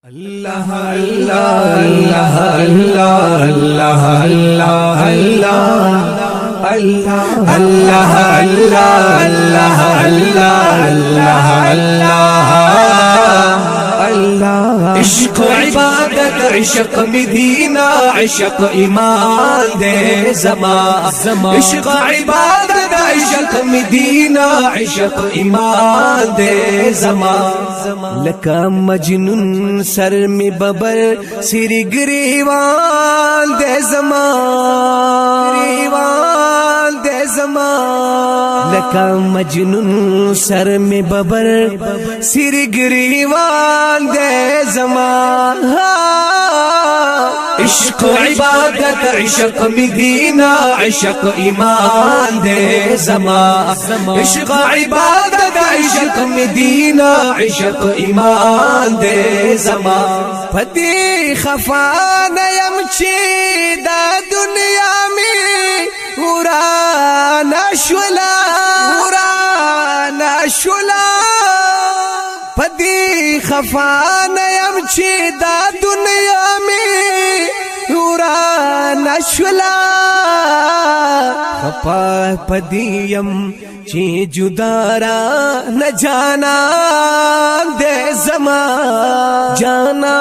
اللہ اللہ اللہ اللہ اللہ اللہ اللہ اللہ اللہ اللہ اللہ اللہ عشق عبادت عشق مدینہ عشق ایمان دے زمان عشق عبادت عشق مدینہ عشق ایمان دے زمان لکا مجنون سر میں ببر سری گریوان دے زمان گریوان دے زمان لکا مجنون سر میں ببر سری گریوان دے زمان عشق عبادت عشق مدینہ عشق ایمان دے زمان عشق عبادت عشق مدینہ عشق ایمان دے زمان پدی خفا نیم چی دا دنیا میں ورانا شولا پدی خفا نیم چی دا دنیا میں ورانا شولا خفا پدیم چی جدارا نہ جانا دے زمان جانا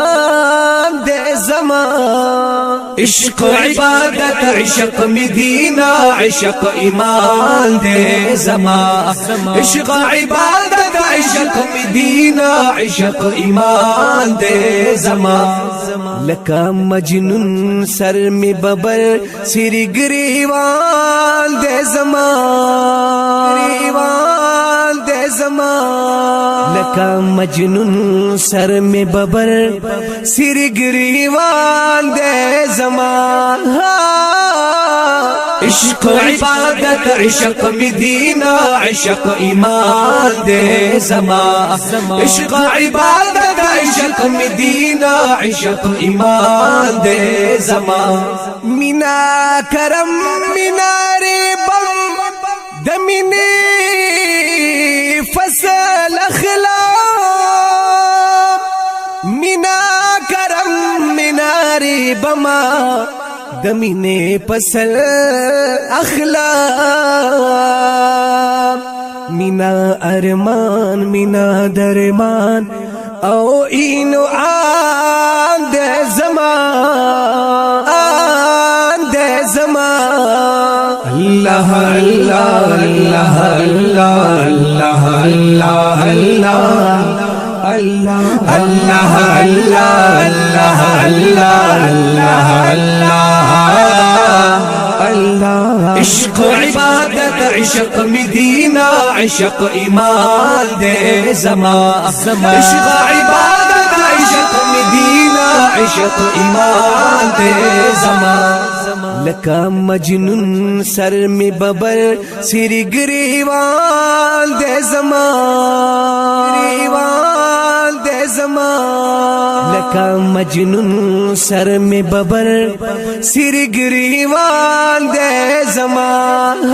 دے زمان عشق عبادت عشق مدینہ عشق ایمان دے زمان عشق عبادت عشق مدینہ عشق ایمان دے زمان لکا مجنون سر میں ببر سری گریوان دے زمان گریوان دے زمان لکا مجنون سر میں ببر سری گریوان دے زمان عشق عبادت عشق مدینہ عشق ایمان دے زمان عشق عبادت عشق مدینہ عشق ایمان دے زمان مینا کرم مینارے بم دمینی فصل اخلاق مینا کرم میناری بما دمینے پسل اخلاق مینا ارمان مینا درمان او اینو آن دے زمان آن دے زمان اللہ اللہ اللہ اللہ اللہ اللہ اللہ اللہ اللہ اللہ اللہ اللہ عشق عبادت عشق مدینہ عشق ایمان دے زمان عشق عبادت عشق مدینہ عشق ایمان دے زمان لکا مجنون سر میں ببر سری گریوان دے زمان گریوان دے زمان لکا مجنون سر میں ببر سری گریوان دے زمان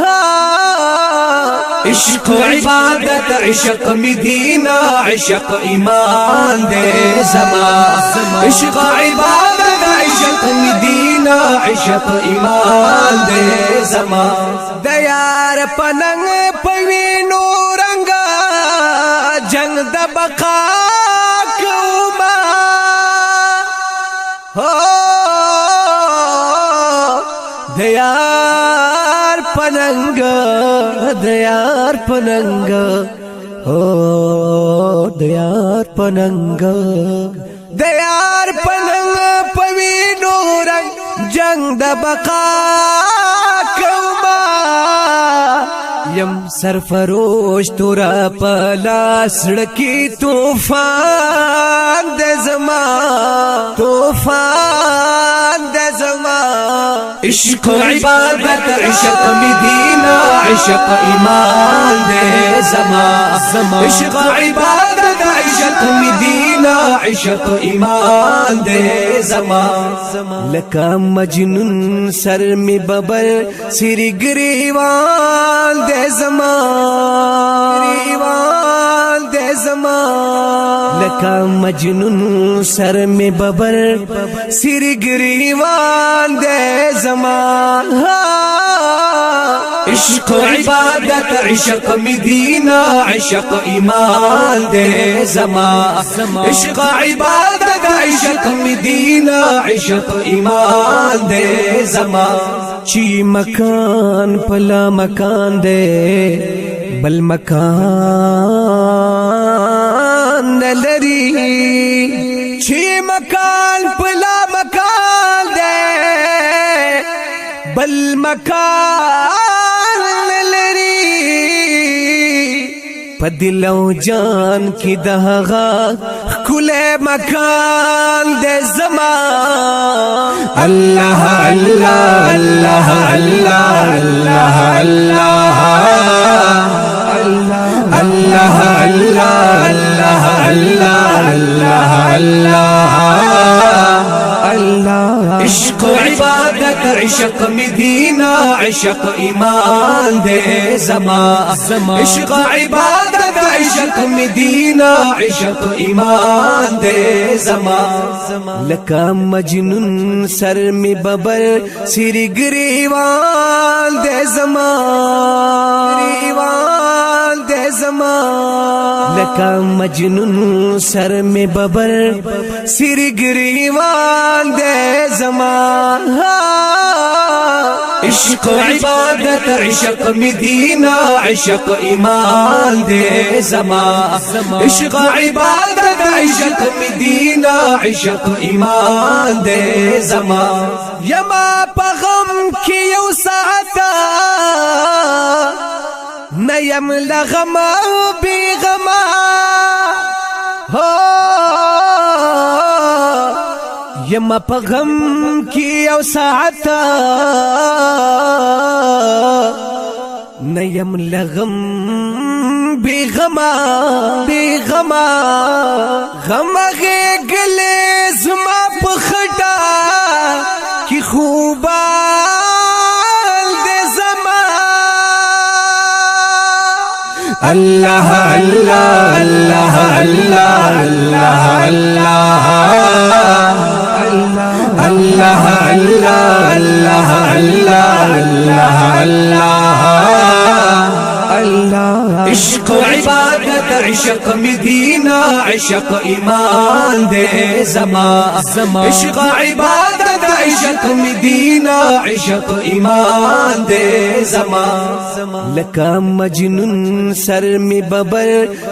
عشق عبادت عشق مدینہ عشق ایمان دے زمان عشق عبادت عشق مدینہ عشق ایمان دے زمان دیار پننگ پوینو رنگا جنگ دا بقا کوما دیار پننگ دیار پننگ دیار پننگ دیار پننگ پوینو رنگ جنگ دا بقا کوما یم سرفروش تورا پلا سڑکی توفان دے زمان توفان دے زمان عشق عبادت عشق مدینہ عشق ایمان دے زمان عشق عبادت عشق مدینہ عشق ایمان دے زمان لکا مجنون سر میں ببر سری گریوان دے زمان گریوان دے زما لکا مجنون سر میں ببر سر گریوان دے زما عشق عبادت عشق مدینہ عشق ایمان دے زما عشق عبادت عشق مدینہ عشق ایمان دے زما چی مکان پلا مکان دے بل مکان نلری چی مکان پلا مکان دے بل مکان نلری پدل او جان کی دہغا کل مکان دے زمان اللہ اللہ اللہ اللہ اللہ اللہ اللہ اللہ اللہ اللہ اللہ عشق عبادت عشق مدینہ عشق ایمان دے زمان عشق عبادت عشق مدینہ عشق ایمان دے زمان لکا مجنون سر میں ببر سر گریوان دے زمان گریوان دے زمان لکا مجنون سر میں ببر سر گریوان دے زمان عشق عبادت عشق مدینہ عشق ایمان دے زمان عشق عبادت عشق مدینہ عشق ایمان دے زمان یما پغم کی یو ساعتا نیم لغم بی غما یما پغم کی او ساعتا نیم لغم بی غما غم غیگلے زما پخٹا کی خوبال دے زما اللہ اللہ اللہ اللہ اللہ اللہ اللہ اللہ اللہ اللہ عشق عبادت عشق مدینہ عشق ایمان دے زمان عشق عبادت عشق مدینہ عشق ایمان دے زمان لکا مجنون سر میں ببر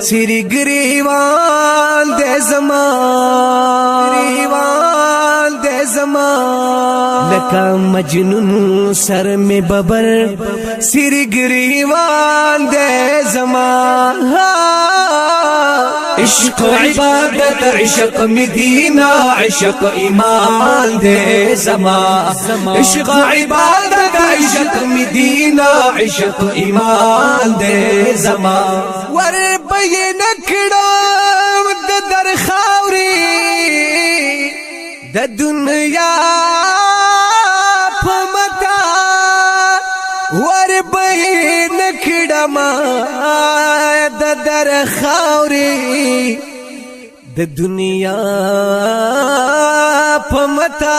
سر گریوان دے زمان گریوان دے زمان لکا مجنون سر میں ببر سر گریوان دے زمان عشق عبادت عشق مدینہ عشق ایمان دے زمان عشق عبادت عشق مدینہ عشق ایمان دے زمان ور بین کڑام د در خاوری د دنیا پمتا ور بین کڑام د در خاوری د دنیا پمتا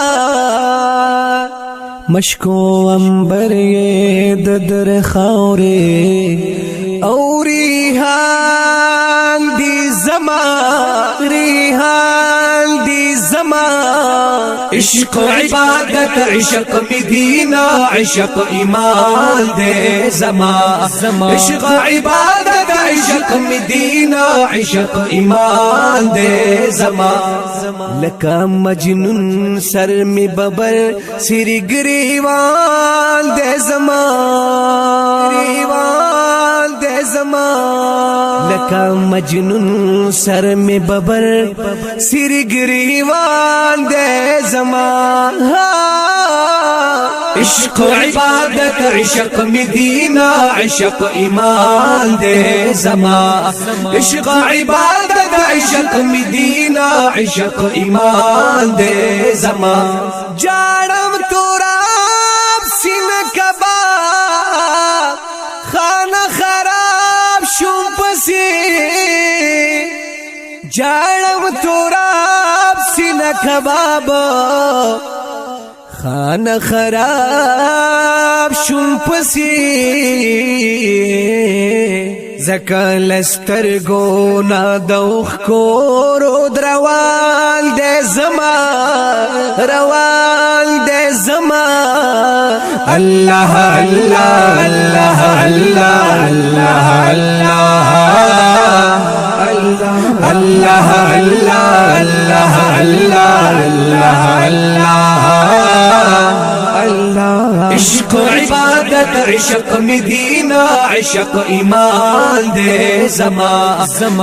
مشکو انبر یہ د در خاوری او ریحان دی زمان ریحان دی زمان عشق عبادت عشق مدینہ عشق ایمان دے زمان عشق عبادت عشق مدینہ عشق ایمان دے زمان لکا مجنون سر میں ببر سر گریوان دے زمان گریوان دے زمان لکا مجنون سر میں ببر سر گریوان دے زمان عشق عبادت عشق مدینہ عشق ایمان دے زمان عشق عبادت عشق مدینہ عشق ایمان دے زمان جاڑم توراب سین کباب خانہ خراب شم پسی جاړم توراب سینه کباب خانه خراب شوم پسی زکل سترګونا دوخ کورو دروال دې زما روال دې زما الله الله الله الله الله الله الله الله الله الله عشق عبادت عشق مدینہ عشق ایمان دے زما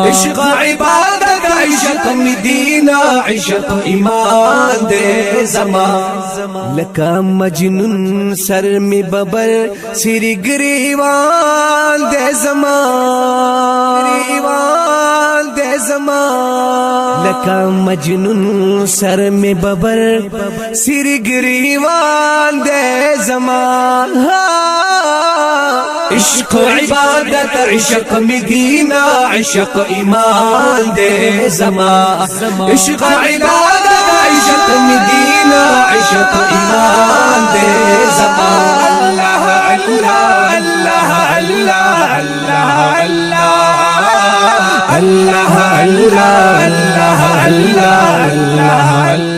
عشق عبادت عشق مدینہ عشق ایمان دے زما لکا مجنون سر میں ببر سری گریوان دے زما گریوان دے زما لکا مجنون سر میں ببر سری گریوان دے زما عشق عبادت عشق مدینہ عشق ایمان دے زما عشق عبادت عشق مدینہ عشق ایمان دے زما اللہ اللہ اللہ اللہ اللہ اللہ اللہ اللہ اللہ اللہ